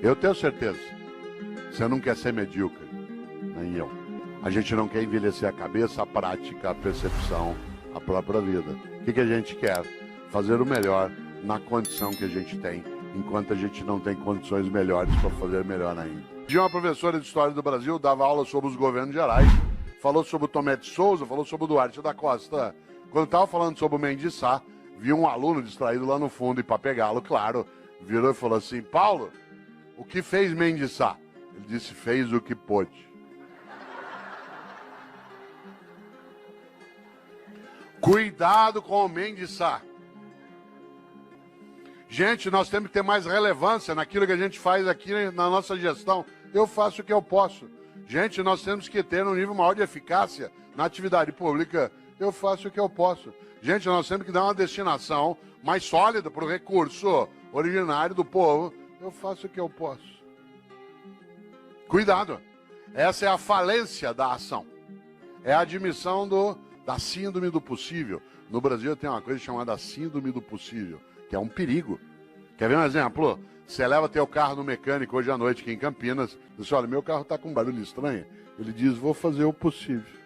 Eu tenho certeza. Você não quer ser medíocre, nem eu. A gente não quer envelhecer a cabeça, a prática, a percepção, a própria vida. O que a gente quer? Fazer o melhor na condição que a gente tem, enquanto a gente não tem condições melhores para fazer melhor ainda. De uma professora de História do Brasil, dava aula sobre os governos gerais, falou sobre o Tomé de Souza, falou sobre o Duarte da Costa. Quando estava falando sobre o Mendes Sá, viu um aluno distraído lá no fundo e para pegá-lo, claro, virou e falou assim: Paulo, o que fez Mendes Sá? Ele disse: fez o que pôde. Cuidado com o Mendes Sá. Gente, nós temos que ter mais relevância naquilo que a gente faz aqui na nossa gestão. Eu faço o que eu posso. Gente, nós temos que ter um nível maior de eficácia na atividade pública. Eu faço o que eu posso. Gente, nós temos que dar uma destinação mais sólida para o recurso originário do povo. Eu faço o que eu posso. Cuidado. Essa é a falência da ação. É a admissão da síndrome do possível. No Brasil tem uma coisa chamada síndrome do possível, que é um perigo. Quer ver um exemplo? Você leva teu carro no mecânico hoje à noite aqui em Campinas, diz: olha, meu carro está com um barulho estranho. Ele diz: vou fazer o possível.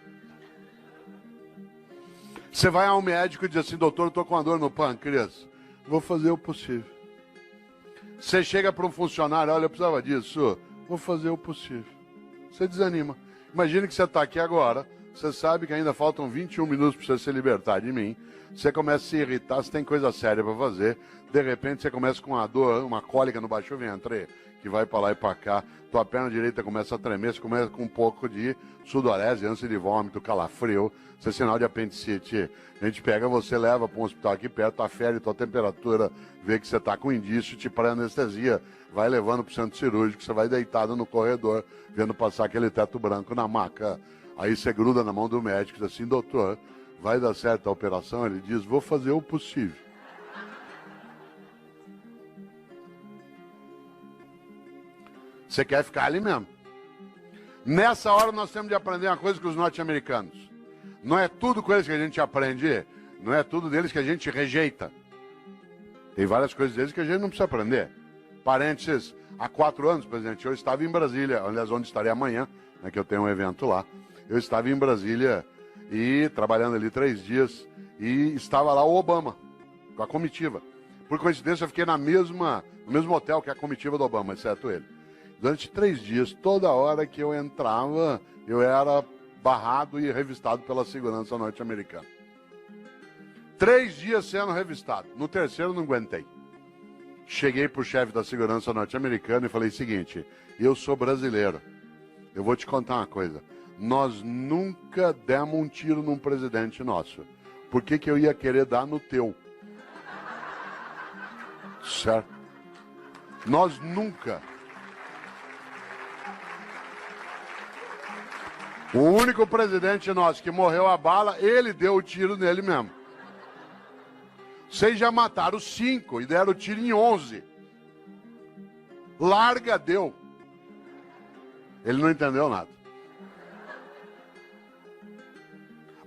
Você vai ao médico e diz assim: doutor, eu estou com uma dor no pâncreas. Vou fazer o possível. Você chega para um funcionário: olha, eu precisava disso. Vou fazer o possível. Você desanima. Imagine que você está aqui agora, você sabe que ainda faltam 21 minutos para você se libertar de mim. Você começa a se irritar, você tem coisa séria para fazer. De repente você começa com uma dor, uma cólica no baixo ventre, que vai para lá e para cá. Tua perna direita começa a tremer, você começa com um pouco de sudorese, ânsia de vômito, calafrio. Isso é sinal de apendicite. A gente pega você, leva para um hospital aqui perto, afere tua temperatura, vê que você está com indício, te pré-anestesia. Vai levando para o centro cirúrgico, você vai deitado no corredor, vendo passar aquele teto branco na maca. Aí você gruda na mão do médico e diz assim: doutor, vai dar certo a operação? Ele diz: vou fazer o possível. Você quer ficar ali mesmo. Nessa hora nós temos de aprender uma coisa com os norte-americanos. Não é tudo com eles que a gente aprende, não é tudo deles que a gente rejeita. Tem várias coisas deles que a gente não precisa aprender. Parênteses, há 4 anos, presidente, eu estava em Brasília, aliás, onde estarei amanhã, né, que eu tenho um evento lá. Eu estava em Brasília e trabalhando ali 3 dias e estava lá o Obama, com a comitiva. Por coincidência, eu fiquei no mesmo hotel que a comitiva do Obama, exceto ele. Durante 3 dias, toda hora que eu entrava, eu era barrado e revistado pela segurança norte-americana. 3 dias sendo revistado. No terceiro, não aguentei. Cheguei para o chefe da segurança norte-americana e falei o seguinte: eu sou brasileiro. Eu vou te contar uma coisa. Nós nunca demos um tiro num presidente nosso. Por que eu ia querer dar no teu? Certo? Nós nunca. O único presidente nosso que morreu a bala, ele deu o tiro nele mesmo. Vocês já mataram 5 e deram o tiro em 11. Larga deu. Ele não entendeu nada.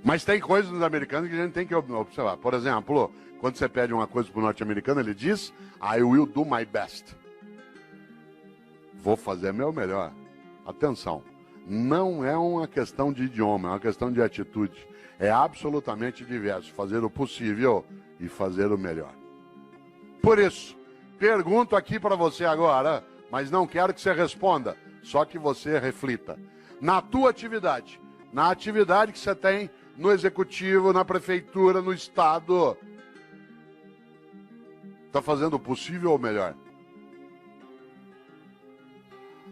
Mas tem coisas nos americanos que a gente tem que observar. Por exemplo, quando você pede uma coisa para o norte-americano, ele diz: I will do my best. Vou fazer meu melhor. Atenção. Não é uma questão de idioma, é uma questão de atitude. É absolutamente diverso. Fazer o possível e fazer o melhor. Por isso, pergunto aqui para você agora, mas não quero que você responda, só que você reflita. Na tua atividade, na atividade que você tem no executivo, na prefeitura, no estado, está fazendo o possível ou o melhor?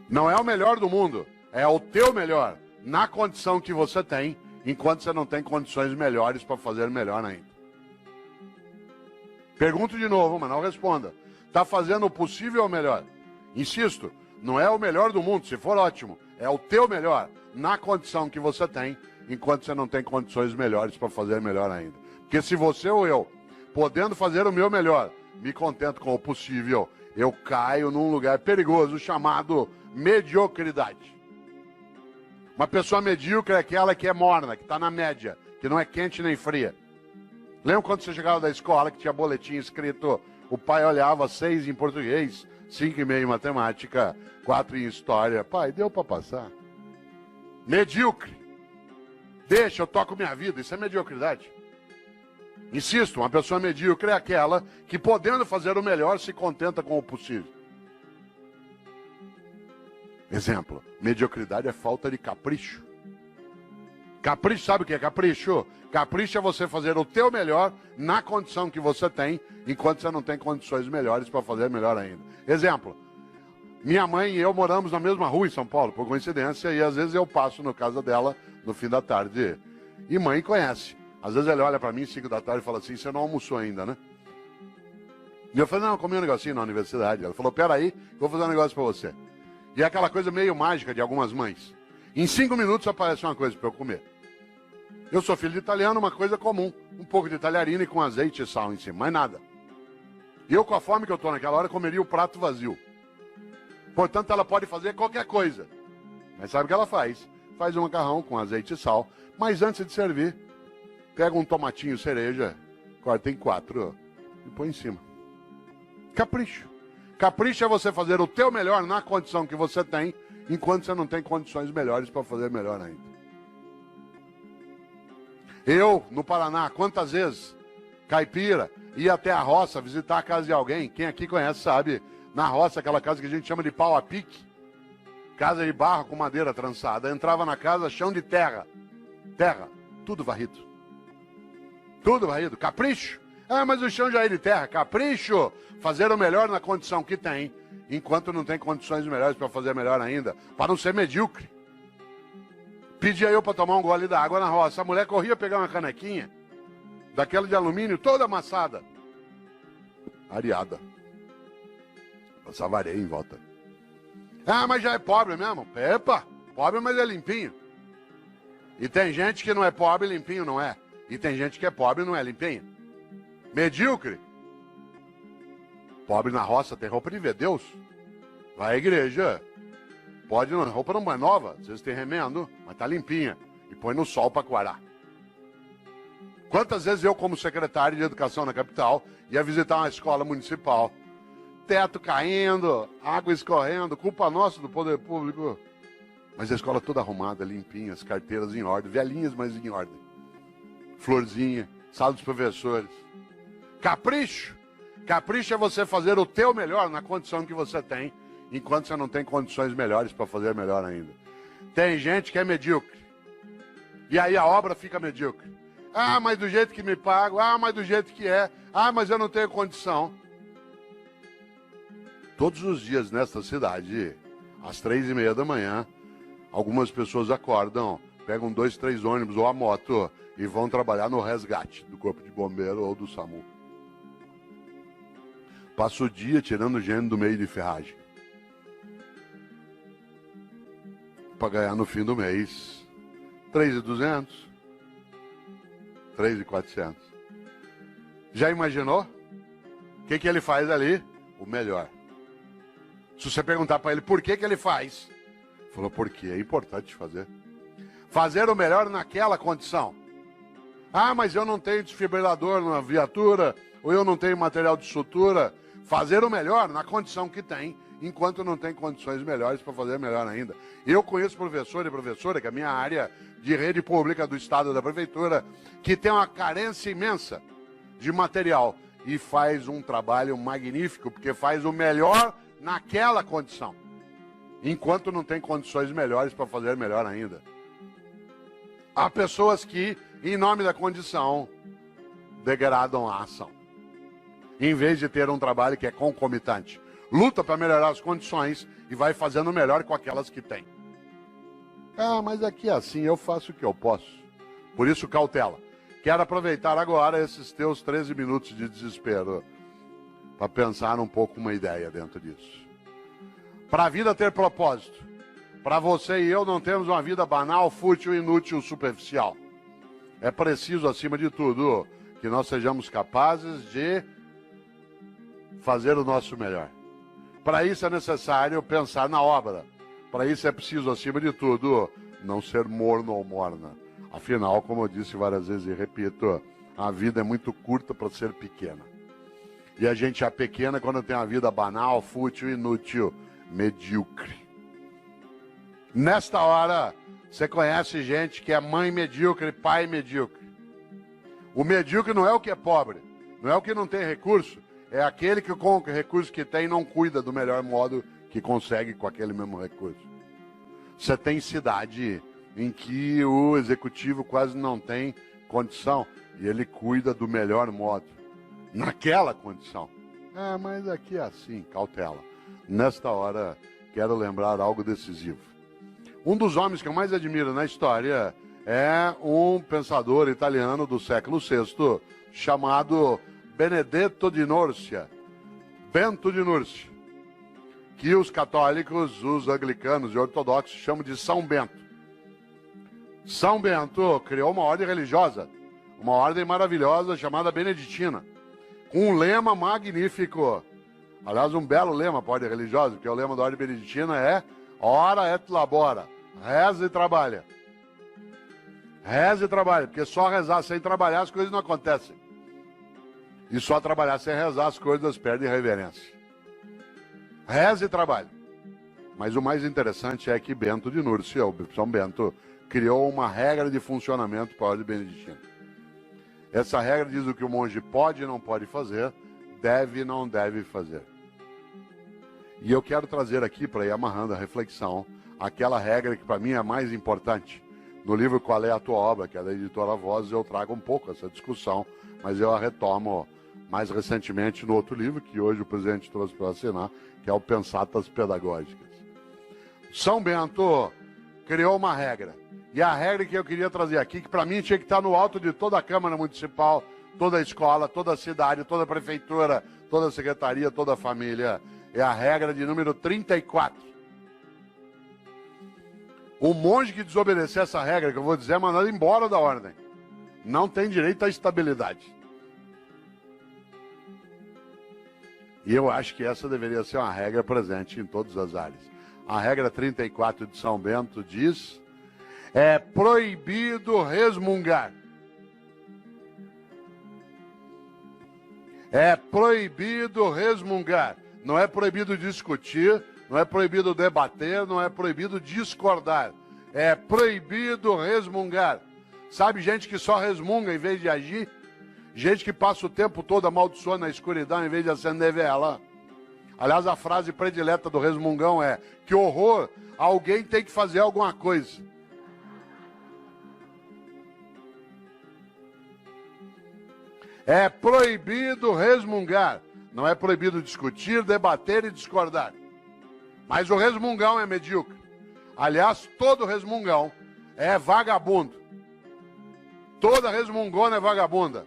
Não é o melhor do mundo. É o teu melhor, na condição que você tem, enquanto você não tem condições melhores para fazer melhor ainda. Pergunto de novo, mas não responda. Está fazendo o possível ou o melhor? Insisto, não é o melhor do mundo, se for ótimo. É o teu melhor, na condição que você tem, enquanto você não tem condições melhores para fazer melhor ainda. Porque se você ou eu, podendo fazer o meu melhor, me contento com o possível, eu caio num lugar perigoso chamado mediocridade. Uma pessoa medíocre é aquela que é morna, que está na média, que não é quente nem fria. Lembra quando você chegava da escola que tinha boletim escrito, o pai olhava 6 em português, 5,5 em matemática, 4 em história. Pai, deu para passar. Medíocre. Deixa, eu toco minha vida. Isso é mediocridade. Insisto, uma pessoa medíocre é aquela que, podendo fazer o melhor, se contenta com o possível. Exemplo, mediocridade é falta de capricho. Capricho, sabe o que é capricho? Capricho é você fazer o teu melhor na condição que você tem, enquanto você não tem condições melhores para fazer melhor ainda. Exemplo, minha mãe e eu moramos na mesma rua em São Paulo, por coincidência, e às vezes eu passo na casa dela no fim da tarde. E mãe conhece. Às vezes ela olha para mim 5 da tarde e fala assim, você não almoçou ainda, né? E eu falei, não, eu comi um negocinho na universidade. Ela falou, peraí, vou fazer um negócio para você. E é aquela coisa meio mágica de algumas mães. Em 5 minutos aparece uma coisa para eu comer. Eu sou filho de italiano, uma coisa comum. Um pouco de talharina e com azeite e sal em cima, mais nada. E eu, com a fome que eu estou naquela hora, comeria o prato vazio. Portanto, ela pode fazer qualquer coisa. Mas sabe o que ela faz? Faz um macarrão com azeite e sal. Mas antes de servir, pega um tomatinho cereja, corta em 4 e põe em cima. Capricho. Capricho é você fazer o teu melhor na condição que você tem, enquanto você não tem condições melhores para fazer melhor ainda. Eu, no Paraná, quantas vezes, caipira, ia até a roça visitar a casa de alguém. Quem aqui conhece sabe, na roça, aquela casa que a gente chama de pau a pique. Casa de barro com madeira trançada. Entrava na casa, chão de terra. Terra, tudo varrido. Tudo varrido. Capricho. Ah, mas o chão já é de terra. Capricho. Fazer o melhor na condição que tem, enquanto não tem condições melhores para fazer melhor ainda. Para não ser medíocre. Pedia eu para tomar um gole d'água na roça. A mulher corria pegar uma canequinha, daquela de alumínio, toda amassada. Areada. Passava areia em volta. Ah, mas já é pobre mesmo. Epa, pobre, mas é limpinho. E tem gente que não é pobre, limpinho não é. E tem gente que é pobre e não é limpinho. Medíocre. Pobre na roça tem roupa de ver Deus. Vai à igreja. Pode, a roupa não é nova, às vezes tem remendo, mas tá limpinha. E põe no sol para coarar. Quantas vezes eu, como secretário de educação na capital, ia visitar uma escola municipal. Teto caindo, água escorrendo, culpa nossa do poder público. Mas a escola toda arrumada, limpinha, as carteiras em ordem, velhinhas, mas em ordem. Florzinha, sala dos professores. Capricho. Capricho é você fazer o teu melhor na condição que você tem, enquanto você não tem condições melhores para fazer melhor ainda. Tem gente que é medíocre. E aí a obra fica medíocre. Ah, mas do jeito que me pago. Ah, mas do jeito que é. Ah, mas eu não tenho condição. Todos os dias nesta cidade, às 3:30 da manhã, algumas pessoas acordam, pegam 2, 3 ônibus ou a moto e vão trabalhar no resgate do Corpo de Bombeiro ou do SAMU. Passa o dia tirando gente do meio de ferragem. Para ganhar no fim do mês 3.200, 3.400. Já imaginou? O que ele faz ali? O melhor. Se você perguntar para ele por que ele faz, falou, porque é importante fazer. Fazer o melhor naquela condição. Ah, mas eu não tenho desfibrilador na viatura, ou eu não tenho material de sutura. Fazer o melhor na condição que tem, enquanto não tem condições melhores para fazer melhor ainda. Eu conheço professor e professora, que é a minha área de rede pública do estado da prefeitura, que tem uma carência imensa de material e faz um trabalho magnífico, porque faz o melhor naquela condição, enquanto não tem condições melhores para fazer melhor ainda. Há pessoas que, em nome da condição, degradam a ação, em vez de ter um trabalho que é concomitante. Luta para melhorar as condições e vai fazendo melhor com aquelas que tem. Ah, mas aqui é assim, eu faço o que eu posso. Por isso, cautela. Quero aproveitar agora esses teus 13 minutos de desespero para pensar um pouco uma ideia dentro disso. Para a vida ter propósito, para você e eu não termos uma vida banal, fútil, inútil, superficial. É preciso, acima de tudo, que nós sejamos capazes de fazer o nosso melhor. Para isso é necessário pensar na obra. Para isso é preciso, acima de tudo, não ser morno ou morna. Afinal, como eu disse várias vezes e repito, a vida é muito curta para ser pequena. E a gente é pequena quando tem uma vida banal, fútil, inútil, medíocre. Nesta hora, você conhece gente que é mãe medíocre, pai medíocre. O medíocre não é o que é pobre, não é o que não tem recurso, é aquele que com o recurso que tem não cuida do melhor modo que consegue com aquele mesmo recurso. Você tem cidade em que o executivo quase não tem condição e ele cuida do melhor modo, naquela condição. Mas aqui é assim, cautela. Nesta hora, quero lembrar algo decisivo. Um dos homens que eu mais admiro na história é um pensador italiano do século VI, chamado Benedetto di Nursia, Bento de Núrcia, que os católicos, os anglicanos e ortodoxos chamam de São Bento. São Bento criou uma ordem religiosa, uma ordem maravilhosa chamada Beneditina, com um lema magnífico. Aliás, um belo lema para a ordem religiosa, porque o lema da ordem beneditina é ora et labora, reza e trabalha. Reza e trabalha, porque só rezar sem trabalhar as coisas não acontecem. E só trabalhar sem rezar as coisas perdem reverência. Reza e trabalha. Mas o mais interessante é que Bento de Núrcia, o São Bento, criou uma regra de funcionamento para a ordem beneditina. Essa regra diz o que o monge pode e não pode fazer, deve e não deve fazer. E eu quero trazer aqui, para ir amarrando a reflexão, aquela regra que para mim é a mais importante. No livro Qual é a Tua Obra, que é da editora Voz, eu trago um pouco essa discussão, mas eu a retomo mais recentemente no outro livro, que hoje o presidente trouxe para assinar, que é o Pensatas Pedagógicas. São Bento criou uma regra. E a regra que eu queria trazer aqui, que para mim tinha que estar no alto de toda a Câmara Municipal, toda a escola, toda a cidade, toda a prefeitura, toda a secretaria, toda a família, é a regra de número 34. O monge que desobedecer essa regra, que eu vou dizer, é mandado embora da ordem. Não tem direito à estabilidade. E eu acho que essa deveria ser uma regra presente em todas as áreas. A regra 34 de São Bento diz: é proibido resmungar. É proibido resmungar. Não é proibido discutir, não é proibido debater, não é proibido discordar. É proibido resmungar. Sabe gente que só resmunga em vez de agir? Gente que passa o tempo todo amaldiçoando na escuridão em vez de acender vela. Aliás, a frase predileta do resmungão é: que horror, alguém tem que fazer alguma coisa. É proibido resmungar. Não é proibido discutir, debater e discordar. Mas o resmungão é medíocre. Aliás, todo resmungão é vagabundo. Toda resmungona é vagabunda.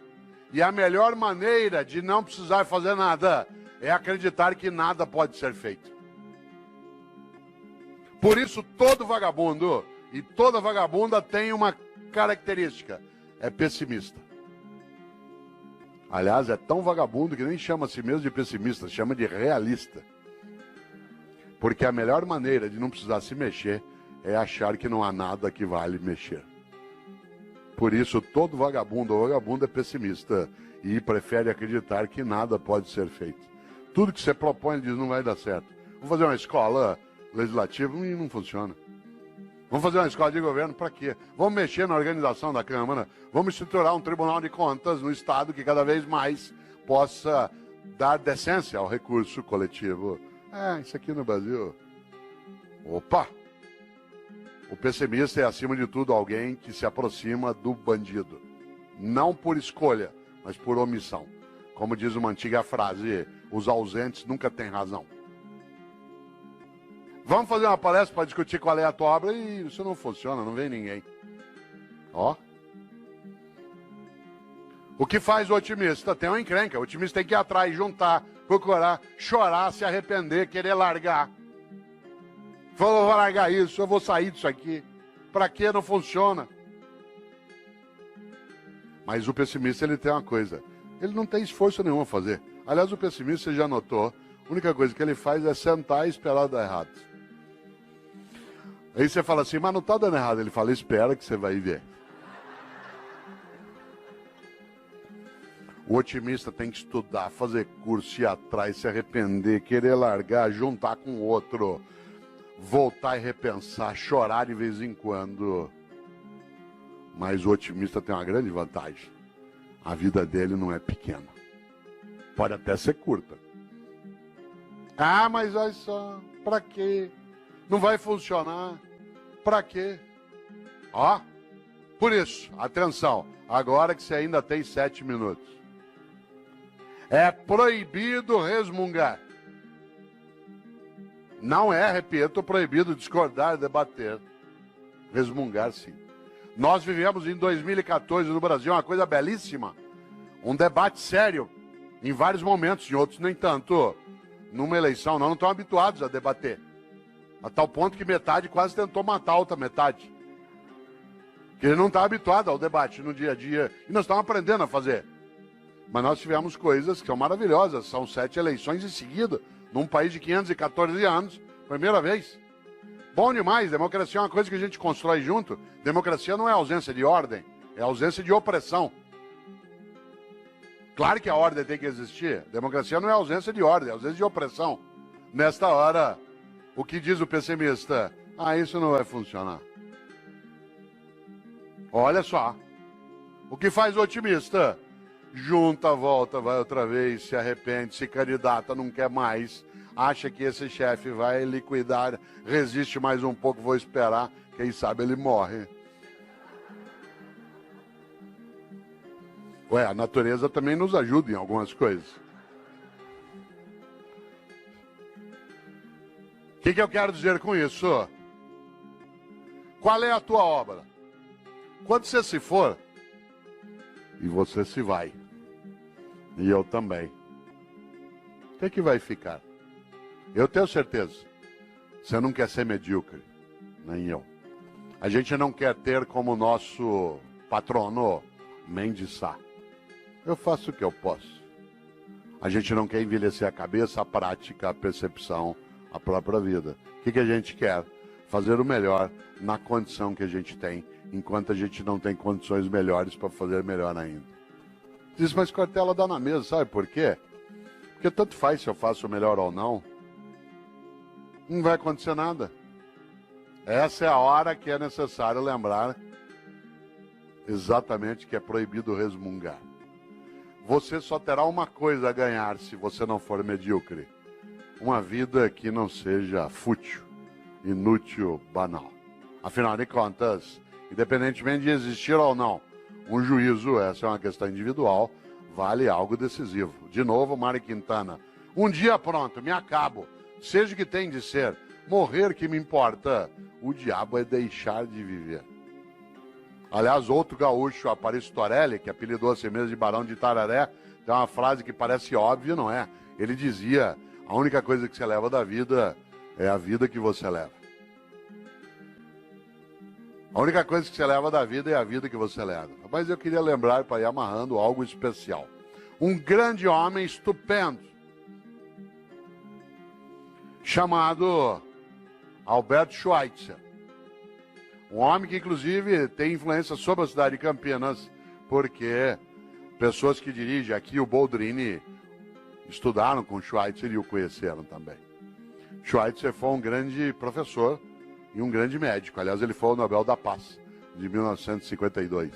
E a melhor maneira de não precisar fazer nada é acreditar que nada pode ser feito. Por isso, todo vagabundo e toda vagabunda tem uma característica: é pessimista. Aliás, é tão vagabundo que nem chama a si mesmo de pessimista, chama de realista. Porque a melhor maneira de não precisar se mexer é achar que não há nada que vale mexer. Por isso, todo vagabundo ou vagabunda é pessimista e prefere acreditar que nada pode ser feito. Tudo que você propõe, ele diz, não vai dar certo. Vamos fazer uma escola legislativa e não funciona. Vamos fazer uma escola de governo, para quê? Vamos mexer na organização da Câmara, vamos estruturar um tribunal de contas no Estado que cada vez mais possa dar decência ao recurso coletivo. Isso aqui no Brasil... Opa! O pessimista é, acima de tudo, alguém que se aproxima do bandido. Não por escolha, mas por omissão. Como diz uma antiga frase, os ausentes nunca têm razão. Vamos fazer uma palestra para discutir qual é a tua obra e isso não funciona, não vem ninguém. Ó. O que faz o otimista? Tem uma encrenca. O otimista tem que ir atrás, juntar, procurar, chorar, se arrepender, querer largar. Falou, vou largar isso, eu vou sair disso aqui. Para quê? Não funciona. Mas o pessimista, ele tem uma coisa. Ele não tem esforço nenhum a fazer. Aliás, o pessimista, você já notou, a única coisa que ele faz é sentar e esperar dar errado. Aí você fala assim, mas não está dando errado. Ele fala, espera que você vai ver. O otimista tem que estudar, fazer curso, ir atrás, se arrepender, querer largar, juntar com o outro, voltar e repensar, chorar de vez em quando. Mas o otimista tem uma grande vantagem. A vida dele não é pequena. Pode até ser curta. Ah, mas olha só, pra quê? Não vai funcionar. Pra quê? Ó, por isso, atenção, agora que você ainda tem 7 minutos. É proibido resmungar. Não é, repito, proibido discordar, debater. Resmungar, sim. Nós vivemos em 2014 no Brasil uma coisa belíssima. Um debate sério, em vários momentos, em outros nem tanto. Numa eleição, nós não estamos habituados a debater. A tal ponto que metade quase tentou matar a outra metade. Porque ele não está habituado ao debate no dia a dia. E nós estamos aprendendo a fazer. Mas nós tivemos coisas que são maravilhosas. São 7 eleições em seguida, num país de 514 anos, primeira vez. Bom demais, democracia é uma coisa que a gente constrói junto. Democracia não é ausência de ordem, é ausência de opressão. Claro que a ordem tem que existir. Democracia não é ausência de ordem, é ausência de opressão. Nesta hora, o que diz o pessimista? Ah, isso não vai funcionar. Olha só. O que faz o otimista? Junta, volta, vai outra vez, se arrepende, se candidata, não quer mais. Acha que esse chefe vai liquidar, resiste mais um pouco, vou esperar, quem sabe ele morre. Ué, a natureza também nos ajuda em algumas coisas. O que eu quero dizer com isso? Qual é a tua obra? Quando você se for, e você se vai, e eu também, o que vai ficar? Eu tenho certeza, você não quer ser medíocre, nem eu. A gente não quer ter como nosso patrono Mendes Sá. Eu faço o que eu posso. A gente não quer envelhecer a cabeça, a prática, a percepção, a própria vida. O que a gente quer? Fazer o melhor na condição que a gente tem, enquanto a gente não tem condições melhores para fazer melhor ainda. Diz, mas Cortella dá na mesa, sabe por quê? Porque tanto faz se eu faço o melhor ou não. Não vai acontecer nada. Essa é a hora que é necessário lembrar exatamente que é proibido resmungar. Você só terá uma coisa a ganhar se você não for medíocre. Uma vida que não seja fútil, inútil, banal. Afinal de contas, independentemente de existir ou não, um juízo, essa é uma questão individual, vale algo decisivo. De novo, Mário Quintana. Um dia pronto, me acabo. Seja o que tem de ser. Morrer que me importa. O diabo é deixar de viver. Aliás, outro gaúcho, Aparício Torelli, que apelidou a si mesmo de Barão de Itararé, tem uma frase que parece óbvia, não é? Ele dizia, a única coisa que você leva da vida é a vida que você leva. A única coisa que você leva da vida é a vida que você leva. Mas eu queria lembrar, para ir amarrando, algo especial. Um grande homem estupendo, chamado Albert Schweitzer. Um homem que, inclusive, tem influência sobre a cidade de Campinas, porque pessoas que dirigem aqui, o Boldrini, estudaram com Schweitzer e o conheceram também. Schweitzer foi um grande professor e um grande médico. Aliás, ele foi o Nobel da Paz, de 1952.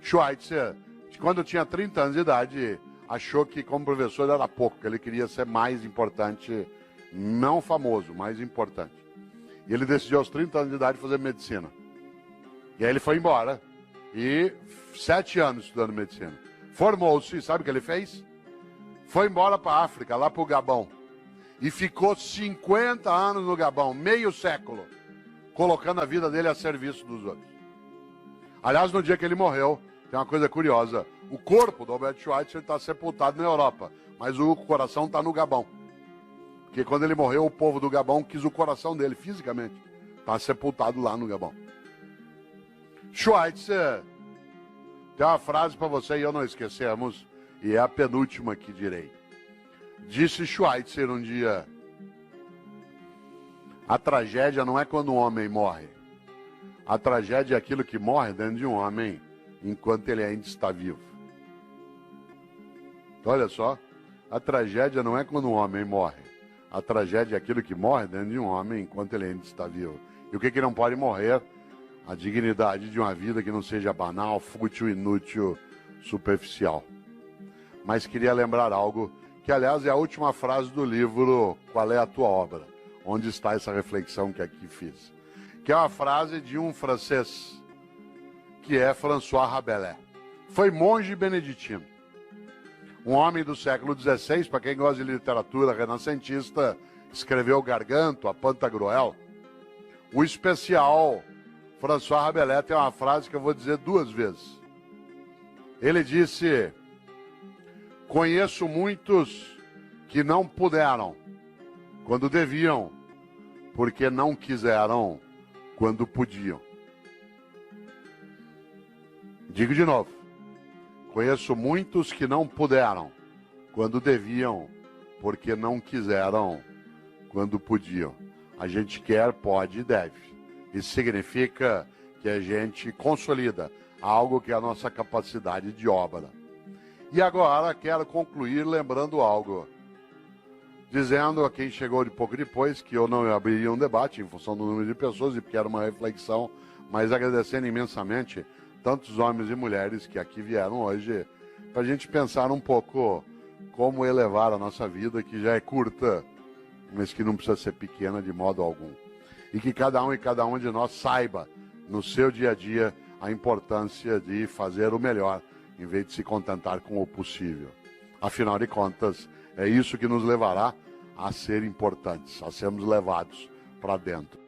Schweitzer, quando tinha 30 anos de idade, achou que como professor era pouco, que ele queria ser mais importante, não famoso, mais importante. E ele decidiu aos 30 anos de idade fazer medicina. E aí ele foi embora. E 7 anos estudando medicina. Formou-se, sabe o que ele fez? Foi embora para a África, lá para o Gabão. E ficou 50 anos no Gabão, meio século, colocando a vida dele a serviço dos outros. Aliás, no dia que ele morreu, tem uma coisa curiosa. O corpo do Albert Schweitzer está sepultado na Europa, mas o coração está no Gabão. Porque quando ele morreu, o povo do Gabão quis o coração dele, fisicamente. Está sepultado lá no Gabão. Schweitzer, tem uma frase para você e eu não esquecemos, e é a penúltima que direi. Disse Schweitzer um dia, a tragédia não é quando um homem morre. A tragédia é aquilo que morre dentro de um homem enquanto ele ainda está vivo. Olha só, a tragédia não é quando um homem morre. A tragédia é aquilo que morre dentro de um homem enquanto ele ainda está vivo. E o que não pode morrer? A dignidade de uma vida que não seja banal, fútil, inútil, superficial. Mas queria lembrar algo que, aliás, é a última frase do livro Qual é a Tua Obra? Onde está essa reflexão que aqui fiz? Que é uma frase de um francês, que é François Rabelais. Foi monge beneditino. Um homem do século XVI, para quem gosta de literatura renascentista, escreveu Garganto, a Pantagruel. O especial François Rabelais tem uma frase que eu vou dizer 2 vezes. Ele disse: conheço muitos que não puderam quando deviam, porque não quiseram quando podiam. Digo de novo. Conheço muitos que não puderam quando deviam, porque não quiseram quando podiam. A gente quer, pode e deve. Isso significa que a gente consolida algo que é a nossa capacidade de obra. E agora quero concluir lembrando algo. Dizendo a quem chegou de pouco depois que eu não abriria um debate em função do número de pessoas e porque era uma reflexão, mas agradecendo imensamente tantos homens e mulheres que aqui vieram hoje, para a gente pensar um pouco como elevar a nossa vida, que já é curta, mas que não precisa ser pequena de modo algum. E que cada um e cada uma de nós saiba, no seu dia a dia, a importância de fazer o melhor, em vez de se contentar com o possível. Afinal de contas, é isso que nos levará a ser importantes, a sermos levados para dentro.